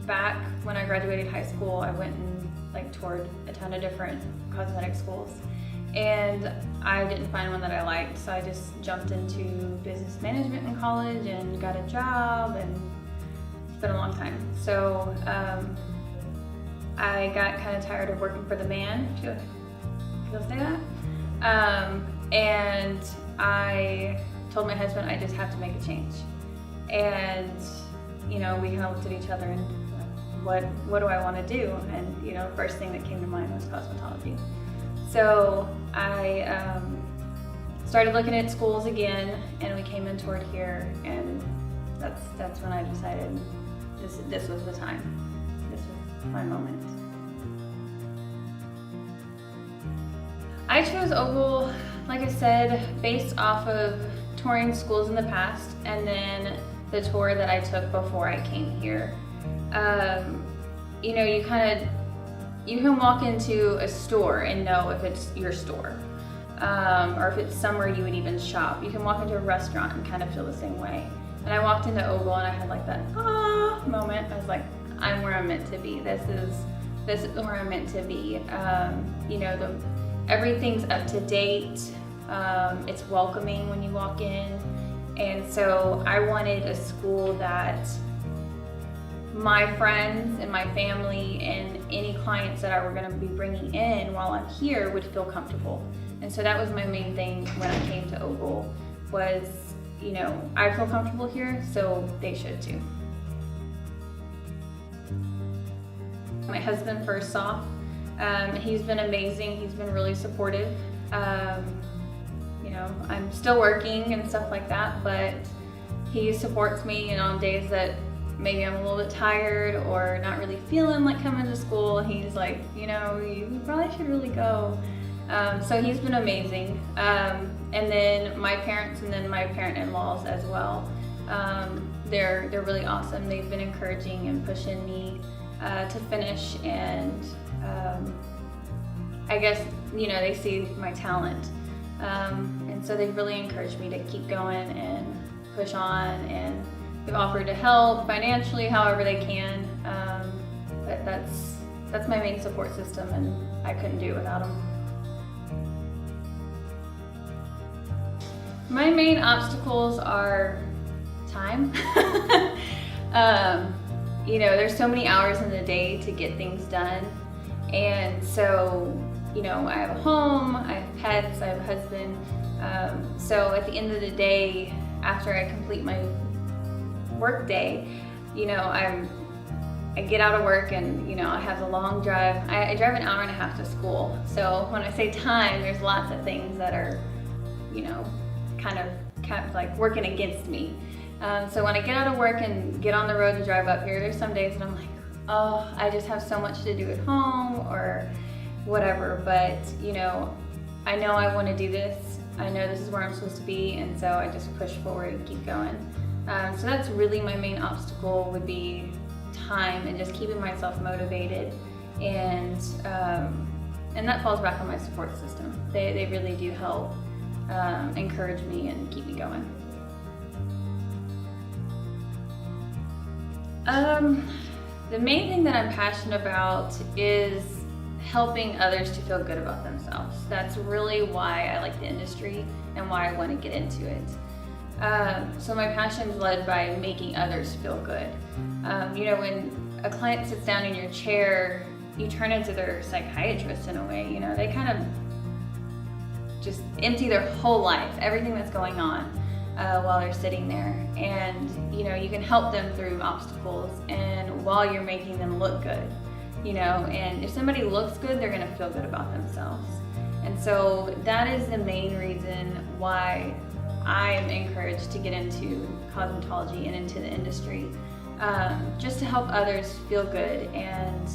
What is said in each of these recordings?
back when I graduated high school, I went and toured a ton of different cosmetic schools, and I didn't find one that I liked, so I just jumped into business management in college and got a job, and it's been a long time. So I got kind of tired of working for the man, if you'll say that, and I told my husband I just have to make a change. And we kind of looked at each other and what do I want to do? And the first thing that came to mind was cosmetology. So I started looking at schools again, and we came in toward here, and that's when I decided this was the time. This was my moment. I chose Ogle, like I said, based off of touring schools in the past, and then the tour that I took before I came here. You can walk into a store and know if it's your store, or if it's somewhere you would even shop. You can walk into a restaurant and kind of feel the same way. And I walked into Ogle and I had that moment. I was like, I'm where I'm meant to be. This is where I'm meant to be. Everything's up to date. It's welcoming when you walk in. And so I wanted a school that my friends and my family and any clients that I were going to be bringing in while I'm here would feel comfortable. And so that was my main thing when I came to Ogle was, I feel comfortable here, so they should too. My husband first off, he's been amazing. He's been really supportive. I'm still working and stuff like that, but he supports me, on days that maybe I'm a little bit tired or not really feeling like coming to school. He's like, you probably should really go. So he's been amazing. And then my parents and then my parent-in-laws as well. They're really awesome. They've been encouraging and pushing me to finish, and I guess, they see my talent. And so they've really encouraged me to keep going and push on, and they've offered to help financially however they can. But that's my main support system, and I couldn't do it without them. My main obstacles are time. There's so many hours in the day to get things done, and so I have a home, I have pets, I have a husband. So at the end of the day, after I complete my work day, I get out of work and, I have the long drive. I drive an hour and a half to school. So when I say time, there's lots of things that are, kind of working against me. So when I get out of work and get on the road and drive up here, there's some days that I'm like, oh, I just have so much to do at home or whatever, but I know I want to do this. I know this is where I'm supposed to be, and so I just push forward and keep going. So that's really my main obstacle, would be time and just keeping myself motivated, and that falls back on my support system. They really do help encourage me and keep me going. The main thing that I'm passionate about is helping others to feel good about themselves. That's really why I like the industry and why I want to get into it. So my passion is led by making others feel good. When a client sits down in your chair, you turn into their psychiatrist in a way. They kind of just empty their whole life, everything that's going on while they're sitting there. And you can help them through obstacles, and while you're making them look good. And if somebody looks good, they're gonna feel good about themselves. And so that is the main reason why I'm encouraged to get into cosmetology and into the industry, just to help others feel good and,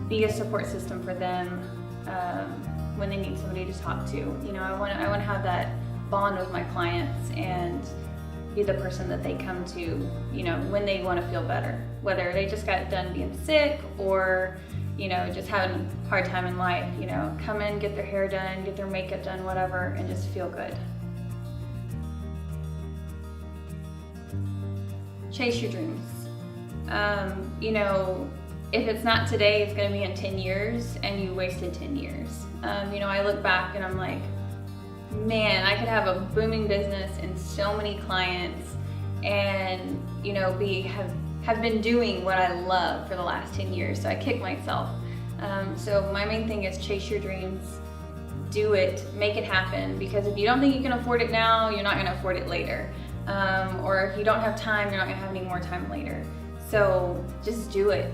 be a support system for them when they need somebody to talk to. I want to have that bond with my clients and be the person that they come to, when they want to feel better, whether they just got done being sick or, just having a hard time in life. Come in, get their hair done, get their makeup done, whatever, and just feel good. Chase your dreams. You know, if it's not today, it's gonna be in 10 years, and you wasted 10 years. You know, I look back and I'm like, man, I could have a booming business and so many clients, and you know, have been doing what I love for the last 10 years. So I kick myself. So my main thing is chase your dreams, do it, make it happen. Because if you don't think you can afford it now, you're not going to afford it later. Or if you don't have time, you're not going to have any more time later. So just do it.